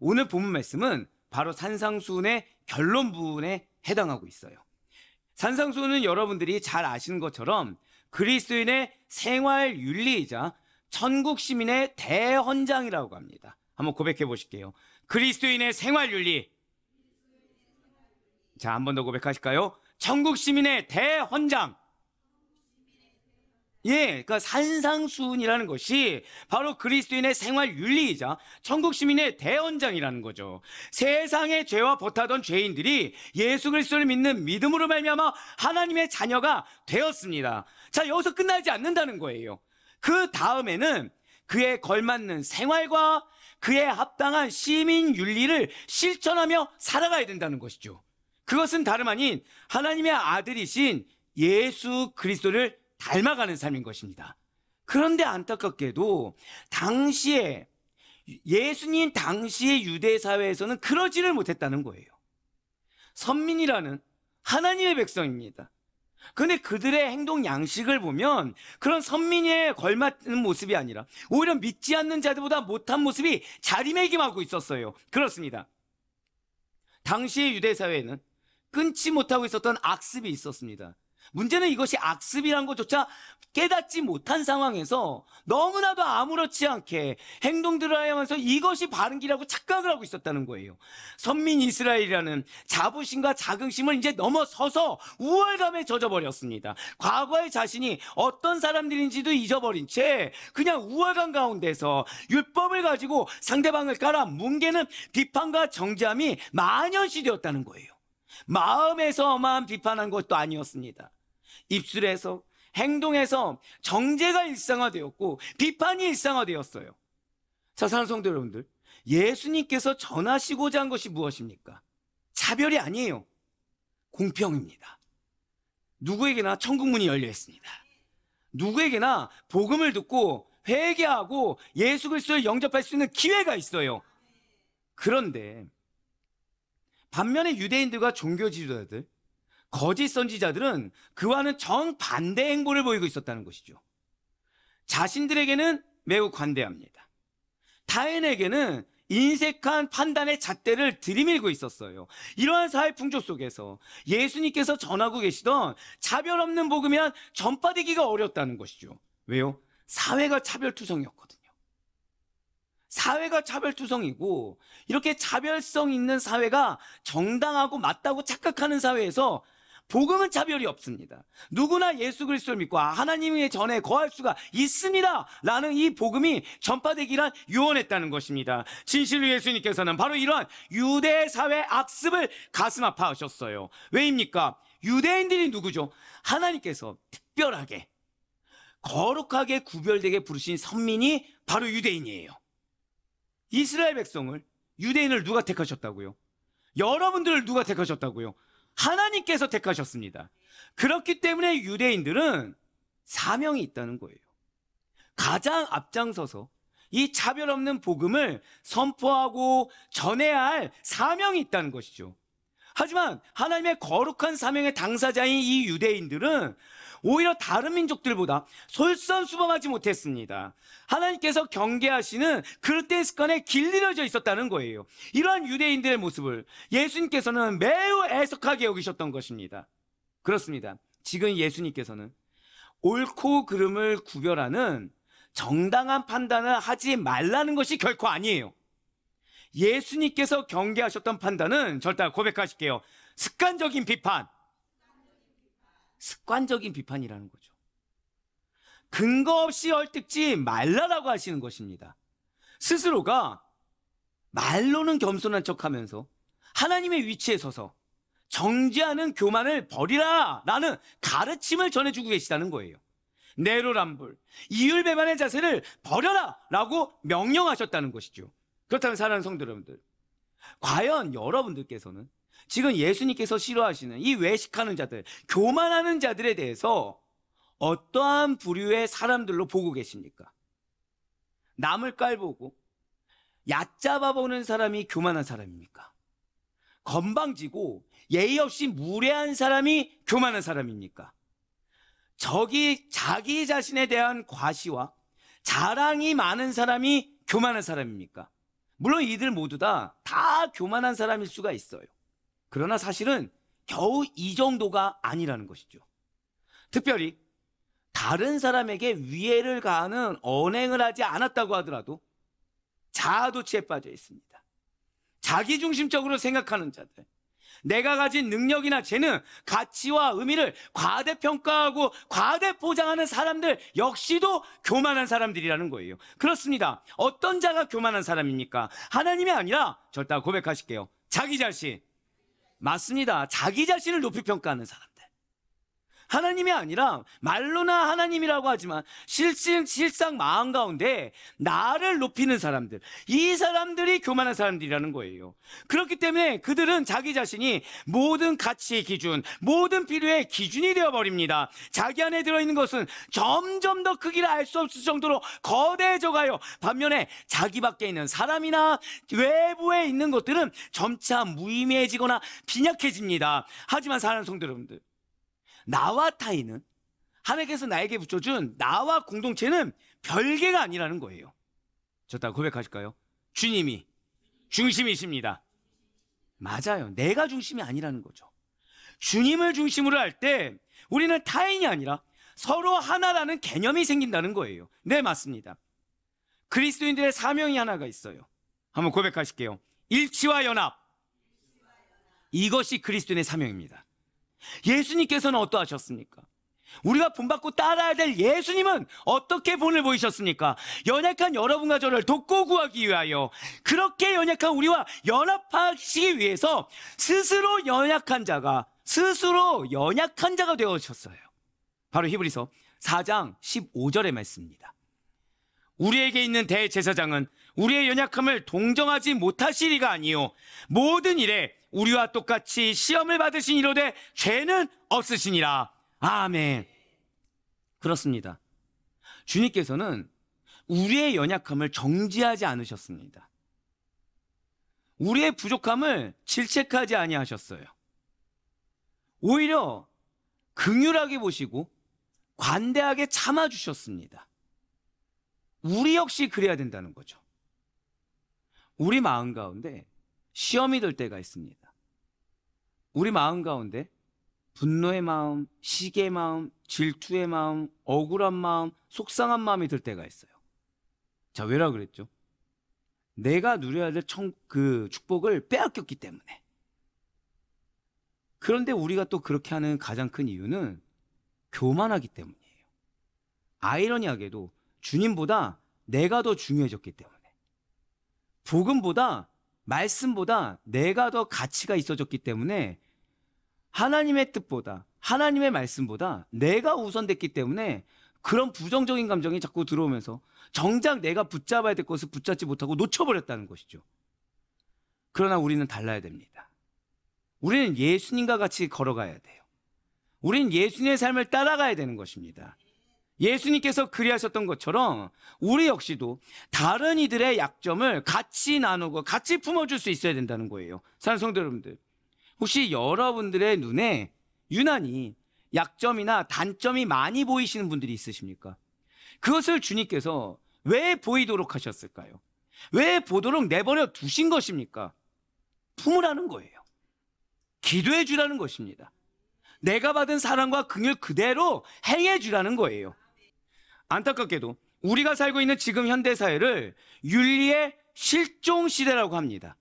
오늘 본문 말씀은 바로 산상수훈의 결론 부분에 해당하고 있어요. 산상수훈은 여러분들이 잘 아시는 것처럼 그리스도인의 생활 윤리이자 천국 시민의 대헌장이라고 합니다. 한번 고백해 보실게요. 그리스도인의 생활 윤리. 자, 한 번 더 고백하실까요? 천국 시민의 대헌장. 예, 그러니까 산상수훈이라는 것이 바로 그리스도인의 생활 윤리이자 천국 시민의 대헌장이라는 거죠. 세상의 죄와 버타던 죄인들이 예수 그리스도를 믿는 믿음으로 말미암아 하나님의 자녀가 되었습니다. 자, 여기서 끝나지 않는다는 거예요. 그 다음에는 그에 걸맞는 생활과 그에 합당한 시민 윤리를 실천하며 살아가야 된다는 것이죠. 그것은 다름 아닌 하나님의 아들이신 예수 그리스도를 닮아가는 삶인 것입니다. 그런데 안타깝게도 당시에 예수님 당시의 유대 사회에서는 그러지를 못했다는 거예요. 선민이라는 하나님의 백성입니다. 그런데 그들의 행동 양식을 보면 그런 선민에 걸맞는 모습이 아니라 오히려 믿지 않는 자들보다 못한 모습이 자리매김하고 있었어요. 그렇습니다. 당시의 유대 사회에는 끊지 못하고 있었던 악습이 있었습니다. 문제는 이것이 악습이란 것조차 깨닫지 못한 상황에서 너무나도 아무렇지 않게 행동들을 하면서 이것이 바른 길이라고 착각을 하고 있었다는 거예요. 선민 이스라엘이라는 자부심과 자긍심을 이제 넘어서서 우월감에 젖어버렸습니다. 과거의 자신이 어떤 사람들인지도 잊어버린 채 그냥 우월감 가운데서 율법을 가지고 상대방을 깔아 뭉개는 비판과 정죄함이 만연시 되었다는 거예요. 마음에서만 비판한 것도 아니었습니다. 입술에서, 행동에서 정죄가 일상화되었고 비판이 일상화되었어요. 자, 사랑하는 성도 여러분들, 예수님께서 전하시고자 한 것이 무엇입니까? 차별이 아니에요. 공평입니다. 누구에게나 천국문이 열려 있습니다. 누구에게나 복음을 듣고 회개하고 예수 그리스도를 영접할 수 있는 기회가 있어요. 그런데 반면에 유대인들과 종교 지도자들, 거짓 선지자들은 그와는 정반대 행보를 보이고 있었다는 것이죠. 자신들에게는 매우 관대합니다. 타인에게는 인색한 판단의 잣대를 들이밀고 있었어요. 이러한 사회 풍조 속에서 예수님께서 전하고 계시던 차별 없는 복음이란 전파되기가 어렵다는 것이죠. 왜요? 사회가 차별투성이었거든요. 사회가 차별투성이고 이렇게 차별성 있는 사회가 정당하고 맞다고 착각하는 사회에서 복음은 차별이 없습니다. 누구나 예수 그리스도를 믿고 하나님의 전에 거할 수가 있습니다 라는 이 복음이 전파되기란 유언했다는 것입니다. 진실로 예수님께서는 바로 이러한 유대 사회 악습을 가슴 아파하셨어요. 왜입니까? 유대인들이 누구죠? 하나님께서 특별하게 거룩하게 구별되게 부르신 선민이 바로 유대인이에요. 이스라엘 백성을, 유대인을 누가 택하셨다고요? 여러분들을 누가 택하셨다고요? 하나님께서 택하셨습니다. 그렇기 때문에 유대인들은 사명이 있다는 거예요. 가장 앞장서서 이 차별 없는 복음을 선포하고 전해야 할 사명이 있다는 것이죠. 하지만 하나님의 거룩한 사명의 당사자인 이 유대인들은 오히려 다른 민족들보다 솔선수범하지 못했습니다. 하나님께서 경계하시는 그릇된 습관에 길들여져 있었다는 거예요. 이러한 유대인들의 모습을 예수님께서는 매우 애석하게 여기셨던 것입니다. 그렇습니다. 지금 예수님께서는 옳고 그름을 구별하는 정당한 판단을 하지 말라는 것이 결코 아니에요. 예수님께서 경계하셨던 판단은 절대 고백하실게요. 습관적인 비판. 습관적인 비판이라는 거죠. 근거 없이 헐뜯지 말라라고 하시는 것입니다. 스스로가 말로는 겸손한 척하면서 하나님의 위치에 서서 정죄하는 교만을 버리라 라는 가르침을 전해주고 계시다는 거예요. 내로남불, 이율배반의 자세를 버려라 라고 명령하셨다는 것이죠. 그렇다면 사랑하는 성도 여러분들, 과연 여러분들께서는 지금 예수님께서 싫어하시는 이 외식하는 자들, 교만하는 자들에 대해서 어떠한 부류의 사람들로 보고 계십니까? 남을 깔보고 얕잡아 보는 사람이 교만한 사람입니까? 건방지고 예의 없이 무례한 사람이 교만한 사람입니까? 자기 자신에 대한 과시와 자랑이 많은 사람이 교만한 사람입니까? 물론 이들 모두 다 교만한 사람일 수가 있어요. 그러나 사실은 겨우 이 정도가 아니라는 것이죠. 특별히 다른 사람에게 위해를 가하는 언행을 하지 않았다고 하더라도 자아도취에 빠져 있습니다. 자기중심적으로 생각하는 자들, 내가 가진 능력이나 재능, 가치와 의미를 과대평가하고 과대포장하는 사람들 역시도 교만한 사람들이라는 거예요. 그렇습니다. 어떤 자가 교만한 사람입니까? 하나님이 아니라 절대 고백하실게요. 자기 자신. 맞습니다. 자기 자신을 높이 평가하는 사람들. 하나님이 아니라 말로나 하나님이라고 하지만 실상 마음 가운데 나를 높이는 사람들, 이 사람들이 교만한 사람들이라는 거예요. 그렇기 때문에 그들은 자기 자신이 모든 가치의 기준, 모든 필요의 기준이 되어버립니다. 자기 안에 들어있는 것은 점점 더 크기를 알 수 없을 정도로 거대해져가요. 반면에 자기 밖에 있는 사람이나 외부에 있는 것들은 점차 무의미해지거나 빈약해집니다. 하지만 사랑하는 성도 여러분들, 나와 타인은, 하나님께서 나에게 붙여준 나와 공동체는 별개가 아니라는 거예요. 저 다 고백하실까요? 주님이 중심이십니다. 맞아요. 내가 중심이 아니라는 거죠. 주님을 중심으로 할 때 우리는 타인이 아니라 서로 하나라는 개념이 생긴다는 거예요. 네, 맞습니다. 그리스도인들의 사명이 하나가 있어요. 한번 고백하실게요. 일치와 연합. 이것이 그리스도인의 사명입니다. 예수님께서는 어떠하셨습니까? 우리가 본받고 따라야 될 예수님은 어떻게 본을 보이셨습니까? 연약한 여러분과 저를 돕고 구하기 위하여, 그렇게 연약한 우리와 연합하시기 위해서 스스로 연약한 자가 되어주셨어요. 바로 히브리서 4장 15절의 말씀입니다. 우리에게 있는 대제사장은 우리의 연약함을 동정하지 못하시리가 아니요 모든 일에 우리와 똑같이 시험을 받으신 이로되 죄는 없으시니라. 아멘. 그렇습니다. 주님께서는 우리의 연약함을 정죄하지 않으셨습니다. 우리의 부족함을 질책하지 아니하셨어요. 오히려 긍휼하게 보시고 관대하게 참아주셨습니다. 우리 역시 그래야 된다는 거죠. 우리 마음 가운데 시험이 들 때가 있습니다. 우리 마음 가운데 분노의 마음, 시기의 마음, 질투의 마음, 억울한 마음, 속상한 마음이 들 때가 있어요. 자, 왜라 그랬죠? 내가 누려야 될 축복을 빼앗겼기 때문에. 그런데 우리가 또 그렇게 하는 가장 큰 이유는 교만하기 때문이에요. 아이러니하게도 주님보다 내가 더 중요해졌기 때문에, 복음보다, 말씀보다 내가 더 가치가 있어졌기 때문에, 하나님의 뜻보다, 하나님의 말씀보다 내가 우선됐기 때문에 그런 부정적인 감정이 자꾸 들어오면서 정작 내가 붙잡아야 될 것을 붙잡지 못하고 놓쳐버렸다는 것이죠. 그러나 우리는 달라야 됩니다. 우리는 예수님과 같이 걸어가야 돼요. 우리는 예수님의 삶을 따라가야 되는 것입니다. 예수님께서 그리하셨던 것처럼 우리 역시도 다른 이들의 약점을 같이 나누고 같이 품어줄 수 있어야 된다는 거예요. 사랑하는 성도 여러분들, 혹시 여러분들의 눈에 유난히 약점이나 단점이 많이 보이시는 분들이 있으십니까? 그것을 주님께서 왜 보이도록 하셨을까요? 왜 보도록 내버려 두신 것입니까? 품으라는 거예요. 기도해 주라는 것입니다. 내가 받은 사랑과 긍휼 그대로 행해 주라는 거예요. 안타깝게도 우리가 살고 있는 지금 현대사회를 윤리의 실종 시대라고 합니다.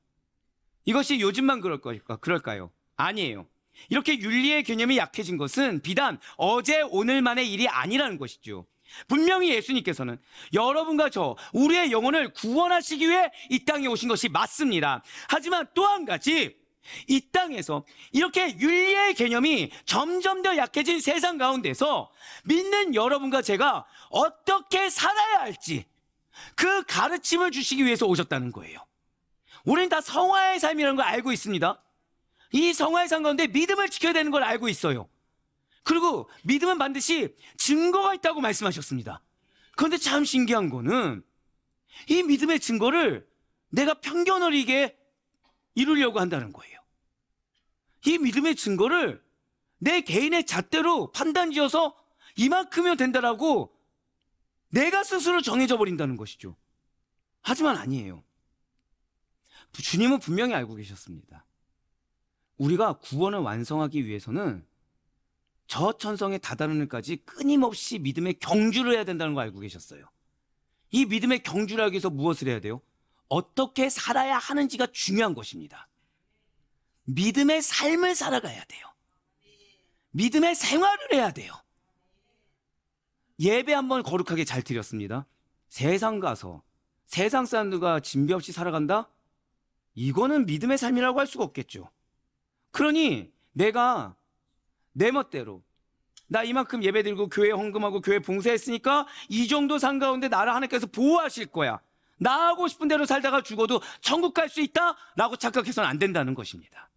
이것이 요즘만 그럴까요? 아니에요. 이렇게 윤리의 개념이 약해진 것은 비단 어제 오늘만의 일이 아니라는 것이죠. 분명히 예수님께서는 여러분과 저, 우리의 영혼을 구원하시기 위해 이 땅에 오신 것이 맞습니다. 하지만 또 한 가지, 이 땅에서 이렇게 윤리의 개념이 점점 더 약해진 세상 가운데서 믿는 여러분과 제가 어떻게 살아야 할지 그 가르침을 주시기 위해서 오셨다는 거예요. 우리는 다 성화의 삶이라는 걸 알고 있습니다. 이 성화의 삶 가운데 믿음을 지켜야 되는 걸 알고 있어요. 그리고 믿음은 반드시 증거가 있다고 말씀하셨습니다. 그런데 참 신기한 거는 이 믿음의 증거를 내가 편견 어리게 이루려고 한다는 거예요. 이 믿음의 증거를 내 개인의 잣대로 판단 지어서 이만큼이면 된다라고 내가 스스로 정해져 버린다는 것이죠. 하지만 아니에요. 주님은 분명히 알고 계셨습니다. 우리가 구원을 완성하기 위해서는 저 천성에 다다르는까지 끊임없이 믿음의 경주를 해야 된다는 거 알고 계셨어요. 이 믿음의 경주를 하기 위해서 무엇을 해야 돼요? 어떻게 살아야 하는지가 중요한 것입니다. 믿음의 삶을 살아가야 돼요. 믿음의 생활을 해야 돼요. 예배 한번 거룩하게 잘 드렸습니다. 세상 가서 세상 사람들과 진비 없이 살아간다? 이거는 믿음의 삶이라고 할 수가 없겠죠. 그러니 내가 내 멋대로 나 이만큼 예배 드리고 교회 헌금하고 교회 봉사했으니까 이 정도 산 가운데 나를 하나님께서 보호하실 거야. 나 하고 싶은 대로 살다가 죽어도 천국 갈 수 있다? 라고 착각해서는 안 된다는 것입니다.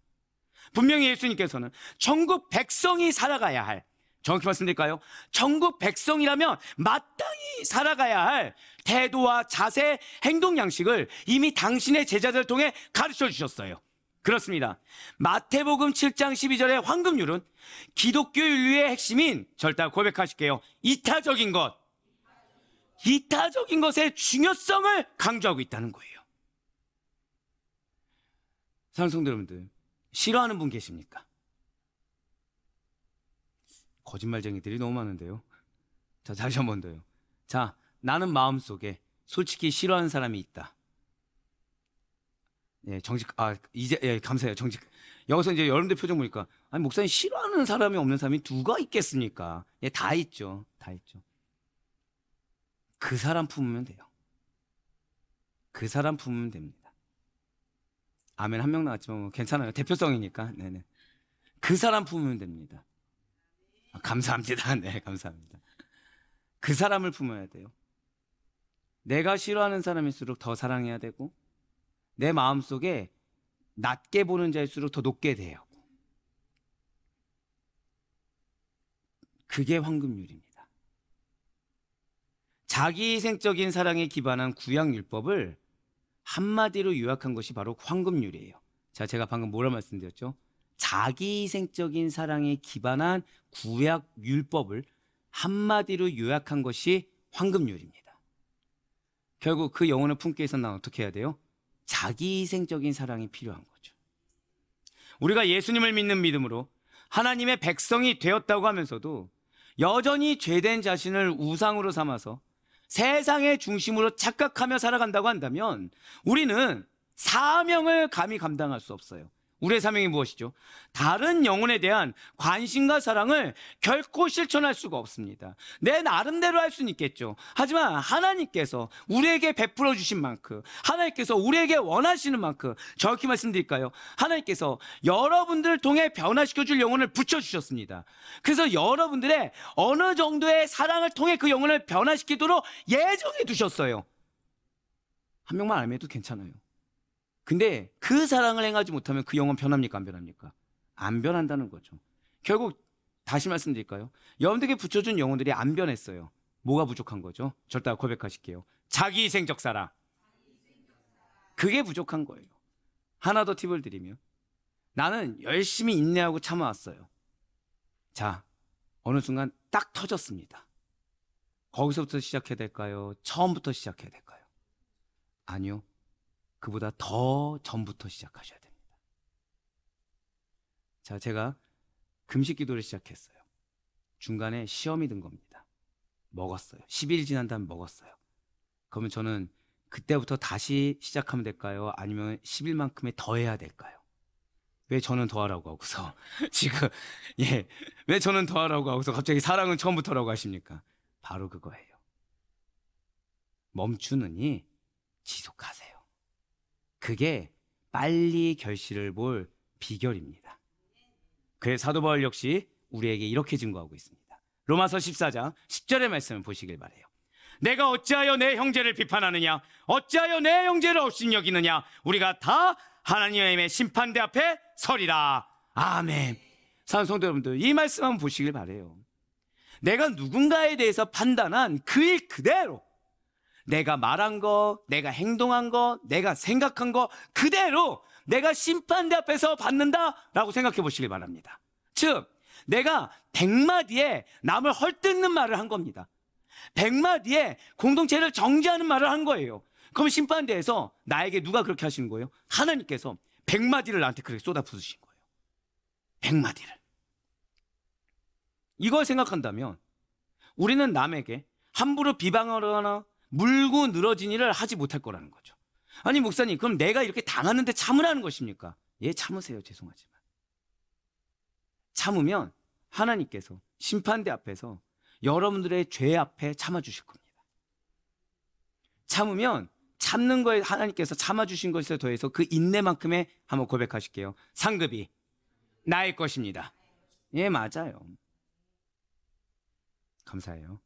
분명히 예수님께서는 천국 백성이 살아가야 할, 정확히 말씀드릴까요? 천국 백성이라면 마땅히 살아가야 할 태도와 자세, 행동 양식을 이미 당신의 제자들을 통해 가르쳐 주셨어요. 그렇습니다. 마태복음 7장 12절의 황금률은 기독교 윤리의 핵심인, 절대 고백하실게요, 이타적인 것, 이타적인 것의 중요성을 강조하고 있다는 거예요. 사랑하는 성도 여러분들, 싫어하는 분 계십니까? 거짓말쟁이들이 너무 많은데요. 자, 다시 한 번 더요. 자, 나는 마음속에 솔직히 싫어하는 사람이 있다. 예, 정직, 이제, 예, 감사해요. 정직. 여기서 이제 여러분들 표정 보니까, 아니, 목사님 싫어하는 사람이 없는 사람이 누가 있겠습니까? 예, 다 있죠. 다 있죠. 그 사람 품으면 돼요. 그 사람 품으면 됩니다. 아멘 한 명 나왔지만 뭐 괜찮아요. 대표성이니까. 네네. 그 사람 품으면 됩니다. 감사합니다. 네, 감사합니다. 그 사람을 품어야 돼요. 내가 싫어하는 사람일수록 더 사랑해야 되고, 내 마음속에 낮게 보는 자일수록 더 높게 돼요. 그게 황금률입니다. 자기희생적인 사랑에 기반한 구약율법을 한마디로 요약한 것이 바로 황금률이에요. 자, 제가 방금 뭐라 말씀드렸죠? 자기희생적인 사랑에 기반한 구약율법을 한마디로 요약한 것이 황금률입니다. 결국 그 영혼을 품기 위해서는 난 어떻게 해야 돼요? 자기희생적인 사랑이 필요한 거죠. 우리가 예수님을 믿는 믿음으로 하나님의 백성이 되었다고 하면서도 여전히 죄된 자신을 우상으로 삼아서 세상의 중심으로 착각하며 살아간다고 한다면 우리는 사명을 감히 감당할 수 없어요. 우리의 사명이 무엇이죠? 다른 영혼에 대한 관심과 사랑을 결코 실천할 수가 없습니다. 내 나름대로 할 수는 있겠죠. 하지만 하나님께서 우리에게 베풀어 주신 만큼, 하나님께서 우리에게 원하시는 만큼, 정확히 말씀드릴까요? 하나님께서 여러분들을 통해 변화시켜 줄 영혼을 붙여주셨습니다. 그래서 여러분들의 어느 정도의 사랑을 통해 그 영혼을 변화시키도록 예정해 두셨어요. 한 명만 알면 해도 괜찮아요. 근데 그 사랑을 행하지 못하면 그 영혼 변합니까? 안 변합니까? 안 변한다는 거죠. 결국 다시 말씀드릴까요? 여러분들에게 붙여준 영혼들이 안 변했어요. 뭐가 부족한 거죠? 절대 고백하실게요. 자기희생적 사랑. 그게 부족한 거예요. 하나 더 팁을 드리면, 나는 열심히 인내하고 참아왔어요. 자, 어느 순간 딱 터졌습니다. 거기서부터 시작해야 될까요? 처음부터 시작해야 될까요? 아니요. 그보다 더 전부터 시작하셔야 됩니다. 자, 제가 금식 기도를 시작했어요. 중간에 시험이 든 겁니다. 먹었어요. 10일 지난 다음에 먹었어요. 그러면 저는 그때부터 다시 시작하면 될까요? 아니면 10일만큼의 더 해야 될까요? 왜 저는 더 하라고 하고서 지금, 예, 왜 저는 더 하라고 하고서 갑자기 사랑은 처음부터라고 하십니까? 바로 그거예요. 멈추느니 지속하세요. 그게 빨리 결실을 볼 비결입니다. 그래서 사도 바울 역시 우리에게 이렇게 증거하고 있습니다. 로마서 14장 10절의 말씀을 보시길 바라요. 내가 어찌하여 내 형제를 비판하느냐? 어찌하여 내 형제를 업신여기느냐? 우리가 다 하나님의 심판대 앞에 서리라. 아멘. 사랑하는 성도 여러분들, 이 말씀 한번 보시길 바라요. 내가 누군가에 대해서 판단한 그 일 그대로, 내가 말한 거, 내가 행동한 거, 내가 생각한 거 그대로 내가 심판대 앞에서 받는다라고 생각해 보시길 바랍니다. 즉, 내가 100마디에 남을 헐뜯는 말을 한 겁니다. 100마디에 공동체를 정죄하는 말을 한 거예요. 그럼 심판대에서 나에게 누가 그렇게 하시는 거예요? 하나님께서 100마디를 나한테 그렇게 쏟아부으신 거예요. 100마디를. 이걸 생각한다면 우리는 남에게 함부로 비방하거나 물고 늘어진 일을 하지 못할 거라는 거죠. 아니 목사님, 그럼 내가 이렇게 당하는데 참으라는 것입니까? 예, 참으세요. 죄송하지만 참으면 하나님께서 심판대 앞에서 여러분들의 죄 앞에 참아주실 겁니다. 참으면 참는 거에 하나님께서 참아주신 것에 더해서 그 인내만큼의, 한번 고백하실게요, 상급이 나의 것입니다. 예, 맞아요. 감사해요.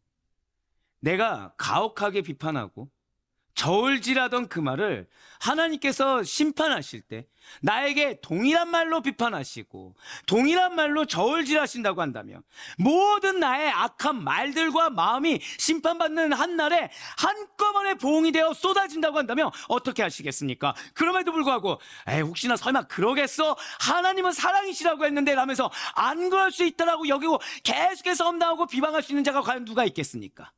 내가 가혹하게 비판하고 저울질하던 그 말을 하나님께서 심판하실 때 나에게 동일한 말로 비판하시고 동일한 말로 저울질하신다고 한다면, 모든 나의 악한 말들과 마음이 심판받는 한날에 한꺼번에 보응이 되어 쏟아진다고 한다면 어떻게 하시겠습니까? 그럼에도 불구하고 혹시나 설마 그러겠어? 하나님은 사랑이시라고 했는데 라면서 안 그럴 수 있다라고 여기고 계속해서 험담하고 비방할 수 있는 자가 과연 누가 있겠습니까?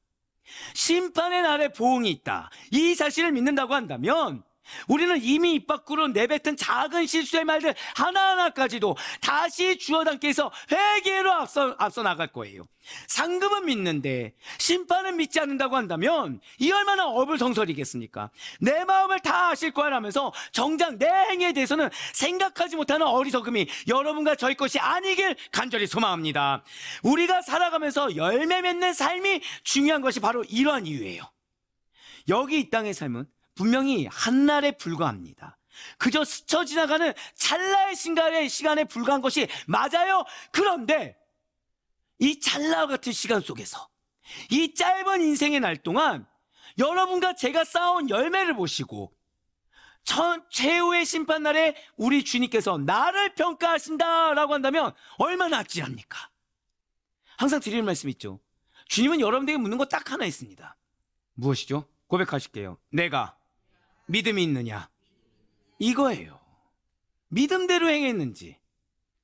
심판의 날에 보응이 있다, 이 사실을 믿는다고 한다면 우리는 이미 입 밖으로 내뱉은 작은 실수의 말들 하나하나까지도 다시 주어 담기 위해서 회개로 앞서 나갈 거예요. 상급은 믿는데 심판은 믿지 않는다고 한다면 이 얼마나 어불성설이겠습니까? 내 마음을 다 아실 거라면서 정작 내 행위에 대해서는 생각하지 못하는 어리석음이 여러분과 저희 것이 아니길 간절히 소망합니다. 우리가 살아가면서 열매 맺는 삶이 중요한 것이 바로 이러한 이유예요. 여기 이 땅의 삶은 분명히 한날에 불과합니다. 그저 스쳐 지나가는 찰나의 시간에 불과한 것이 맞아요. 그런데 이 찰나와 같은 시간 속에서 이 짧은 인생의 날 동안 여러분과 제가 쌓아온 열매를 보시고 최후의 심판날에 우리 주님께서 나를 평가하신다라고 한다면 얼마나 아찔합니까? 항상 드리는 말씀 있죠. 주님은 여러분에게 묻는 거 딱 하나 있습니다. 무엇이죠? 고백하실게요. 내가 믿음이 있느냐? 이거예요. 믿음대로 행했는지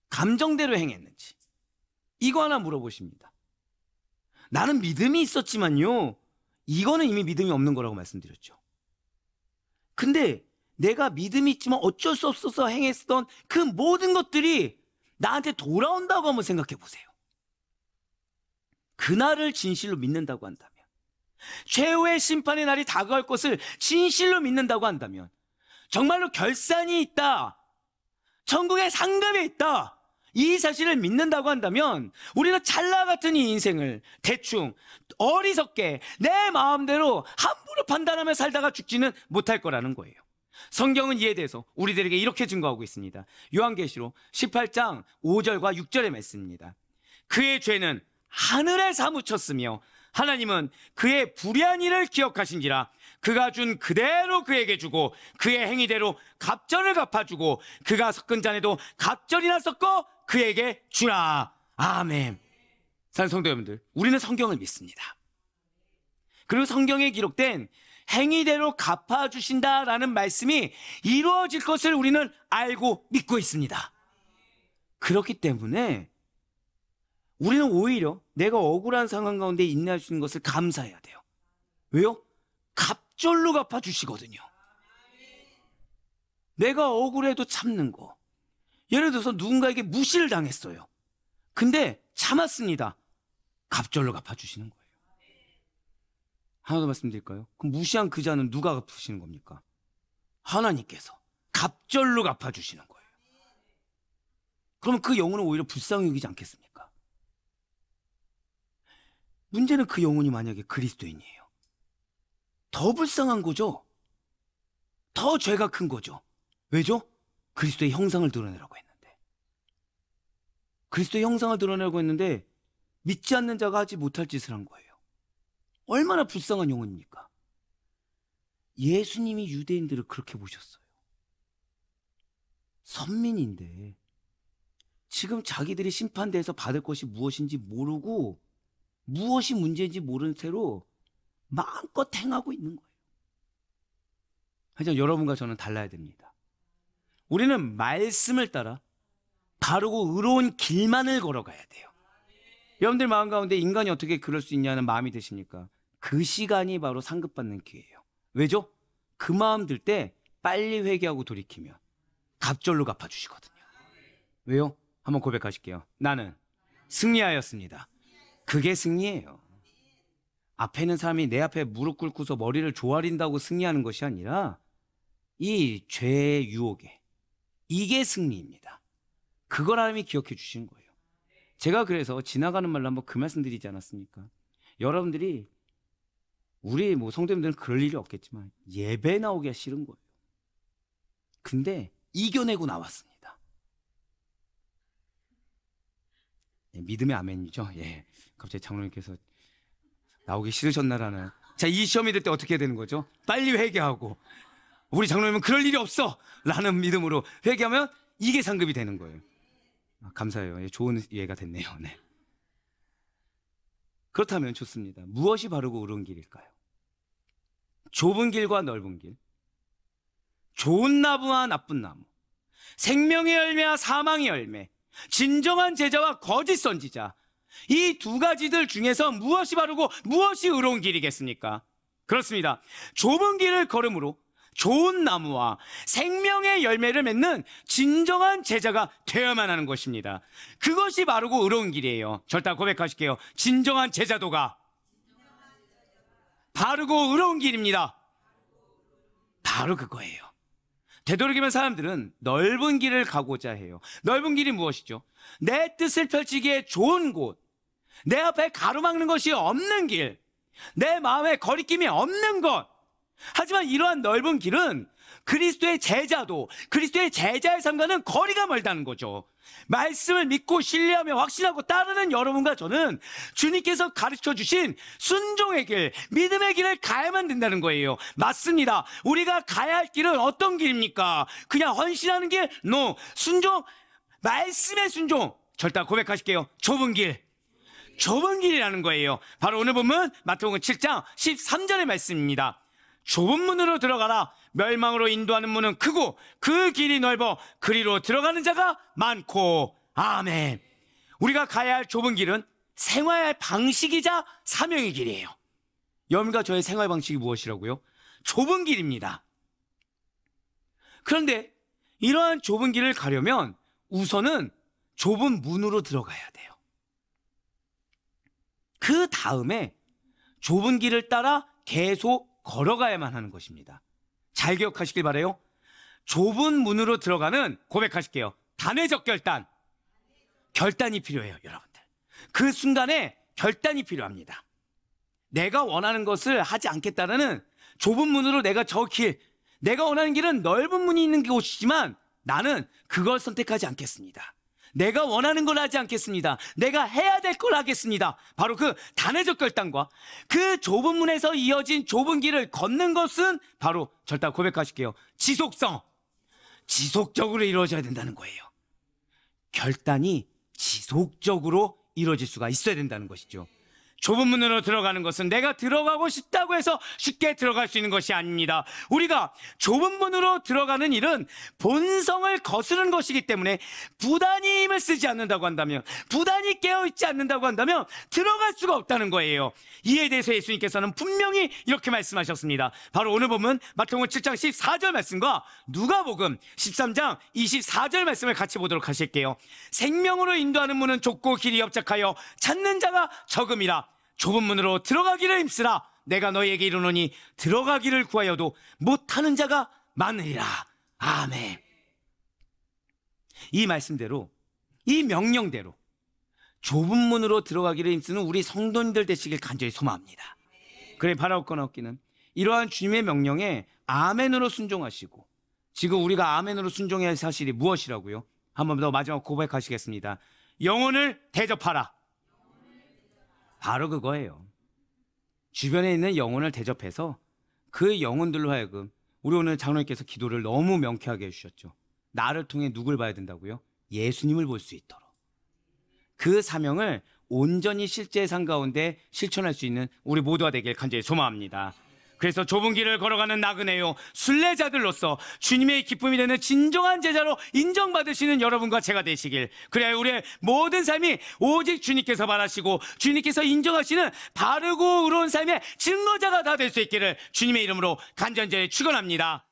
감정대로 행했는지, 이거 하나 물어보십니다. 나는 믿음이 있었지만요, 이거는 이미 믿음이 없는 거라고 말씀드렸죠. 근데 내가 믿음이 있지만 어쩔 수 없어서 행했던 그 모든 것들이 나한테 돌아온다고 한번 생각해 보세요. 그날을 진실로 믿는다고 한다면, 최후의 심판의 날이 다가올 것을 진실로 믿는다고 한다면, 정말로 결산이 있다, 천국의 상급이 있다, 이 사실을 믿는다고 한다면 우리는 찰나 같은 이 인생을 대충 어리석게 내 마음대로 함부로 판단하며 살다가 죽지는 못할 거라는 거예요. 성경은 이에 대해서 우리들에게 이렇게 증거하고 있습니다. 요한계시록 18장 5절과 6절의 말씀입니다. 그의 죄는 하늘에 사무쳤으며 하나님은 그의 불의한 일을 기억하신지라. 그가 준 그대로 그에게 주고 그의 행위대로 갑절을 갚아주고 그가 섞은 잔에도 갑절이나 섞어 그에게 주라. 아멘. 사랑하는 성도 여러분들, 우리는 성경을 믿습니다. 그리고 성경에 기록된 행위대로 갚아주신다라는 말씀이 이루어질 것을 우리는 알고 믿고 있습니다. 그렇기 때문에 우리는 오히려 내가 억울한 상황 가운데 인내할 수 있는 것을 감사해야 돼요. 왜요? 갑절로 갚아주시거든요. 내가 억울해도 참는 거, 예를 들어서 누군가에게 무시를 당했어요. 근데 참았습니다. 갑절로 갚아주시는 거예요. 하나 더 말씀드릴까요? 그럼 무시한 그 자는 누가 갚으시는 겁니까? 하나님께서 갑절로 갚아주시는 거예요. 그러면 그 영혼은 오히려 불쌍히 여기지 않겠습니까? 문제는 그 영혼이 만약에 그리스도인이에요. 더 불쌍한 거죠. 더 죄가 큰 거죠. 왜죠? 그리스도의 형상을 드러내라고 했는데, 그리스도의 형상을 드러내라고 했는데 믿지 않는 자가 하지 못할 짓을 한 거예요. 얼마나 불쌍한 영혼입니까? 예수님이 유대인들을 그렇게 보셨어요. 선민인데 지금 자기들이 심판대에서 받을 것이 무엇인지 모르고 무엇이 문제인지 모르는 채로 마음껏 행하고 있는 거예요. 하지만 여러분과 저는 달라야 됩니다. 우리는 말씀을 따라 바르고 의로운 길만을 걸어가야 돼요. 여러분들 마음 가운데 인간이 어떻게 그럴 수 있냐는 마음이 드십니까? 그 시간이 바로 상급받는 기회예요. 왜죠? 그 마음 들 때 빨리 회개하고 돌이키면 갑절로 갚아주시거든요. 왜요? 한번 고백하실게요. 나는 승리하였습니다. 그게 승리예요. 앞에 있는 사람이 내 앞에 무릎 꿇고서 머리를 조아린다고 승리하는 것이 아니라 이 죄의 유혹에, 이게 승리입니다. 그걸 하나님이 기억해 주시는 거예요. 제가 그래서 지나가는 말로 한번 그 말씀 드리지 않았습니까? 여러분들이 우리 성도님들은 그럴 일이 없겠지만 예배 나오기가 싫은 거예요. 근데 이겨내고 나왔습니다. 믿음의 아멘이죠. 예. 갑자기 장로님께서 나오기 싫으셨나라는. 자, 이 시험이 될 때 어떻게 되는 거죠? 빨리 회개하고, 우리 장로님은 그럴 일이 없어 라는 믿음으로 회개하면 이게 상급이 되는 거예요. 감사해요. 예, 좋은 예가 됐네요. 네. 그렇다면 좋습니다. 무엇이 바르고 옳은 길일까요? 좁은 길과 넓은 길, 좋은 나무와 나쁜 나무, 생명의 열매와 사망의 열매, 진정한 제자와 거짓 선지자, 이 두 가지들 중에서 무엇이 바르고 무엇이 의로운 길이겠습니까? 그렇습니다. 좁은 길을 걸음으로 좋은 나무와 생명의 열매를 맺는 진정한 제자가 되어야만 하는 것입니다. 그것이 바르고 의로운 길이에요. 절대 고백하실게요. 진정한 제자도가 바르고 의로운 길입니다. 바로 그거예요. 되도록이면 사람들은 넓은 길을 가고자 해요. 넓은 길이 무엇이죠? 내 뜻을 펼치기에 좋은 곳, 내 앞에 가로막는 것이 없는 길, 내 마음에 거리낌이 없는 것. 하지만 이러한 넓은 길은 그리스도의 제자도, 그리스도의 제자의 삶과는 거리가 멀다는 거죠. 말씀을 믿고 신뢰하며 확신하고 따르는 여러분과 저는 주님께서 가르쳐 주신 순종의 길, 믿음의 길을 가야만 된다는 거예요. 맞습니다. 우리가 가야 할 길은 어떤 길입니까? 그냥 헌신하는 길? No. 순종, 말씀의 순종. 절대 고백하실게요. 좁은 길. 좁은 길이라는 거예요. 바로 오늘 본문 마태복음 7장 13절의 말씀입니다. 좁은 문으로 들어가라. 멸망으로 인도하는 문은 크고 그 길이 넓어 그리로 들어가는 자가 많고. 아멘. 우리가 가야 할 좁은 길은 생활 방식이자 사명의 길이에요. 여러분과 저의 생활 방식이 무엇이라고요? 좁은 길입니다. 그런데 이러한 좁은 길을 가려면 우선은 좁은 문으로 들어가야 돼요. 그 다음에 좁은 길을 따라 계속 걸어가야만 하는 것입니다. 잘 기억하시길 바라요. 좁은 문으로 들어가는, 고백하실게요, 단회적 결단. 결단이 필요해요, 여러분들. 그 순간에 결단이 필요합니다. 내가 원하는 것을 하지 않겠다는 좁은 문으로 내가 저 길, 내가 원하는 길은 넓은 문이 있는 곳이지만 나는 그걸 선택하지 않겠습니다. 내가 원하는 걸 하지 않겠습니다. 내가 해야 될 걸 하겠습니다. 바로 그 단회적 결단과 그 좁은 문에서 이어진 좁은 길을 걷는 것은 바로, 절대 고백하실게요, 지속성. 지속적으로 이루어져야 된다는 거예요. 결단이 지속적으로 이루어질 수가 있어야 된다는 것이죠. 좁은 문으로 들어가는 것은 내가 들어가고 싶다고 해서 쉽게 들어갈 수 있는 것이 아닙니다. 우리가 좁은 문으로 들어가는 일은 본성을 거스르는 것이기 때문에 부단히 힘을 쓰지 않는다고 한다면, 부단히 깨어있지 않는다고 한다면 들어갈 수가 없다는 거예요. 이에 대해서 예수님께서는 분명히 이렇게 말씀하셨습니다. 바로 오늘 보면 마태복음 7장 14절 말씀과 누가복음 13장 24절 말씀을 같이 보도록 하실게요. 생명으로 인도하는 문은 좁고 길이 협착하여 찾는 자가 적음이라. 좁은 문으로 들어가기를 힘쓰라. 내가 너희에게 이르노니 들어가기를 구하여도 못하는 자가 많으리라. 아멘. 이 말씀대로, 이 명령대로 좁은 문으로 들어가기를 힘쓰는 우리 성도님들 되시길 간절히 소망합니다. 그래, 바라옵거나 없기는 이러한 주님의 명령에 아멘으로 순종하시고, 지금 우리가 아멘으로 순종해야 할 사실이 무엇이라고요? 한 번 더 마지막 고백하시겠습니다. 영혼을 대접하라. 바로 그거예요. 주변에 있는 영혼을 대접해서 그 영혼들로 하여금, 우리 오늘 장로님께서 기도를 너무 명쾌하게 해주셨죠. 나를 통해 누굴 봐야 된다고요? 예수님을 볼 수 있도록. 그 사명을 온전히 실제의 삶 가운데 실천할 수 있는 우리 모두가 되길 간절히 소망합니다. 그래서 좁은 길을 걸어가는 나그네요, 순례자들로서 주님의 기쁨이 되는 진정한 제자로 인정받으시는 여러분과 제가 되시길, 그래야 우리의 모든 삶이 오직 주님께서 바라시고 주님께서 인정하시는 바르고 의로운 삶의 증거자가 다 될 수 있기를 주님의 이름으로 간절히 축원합니다.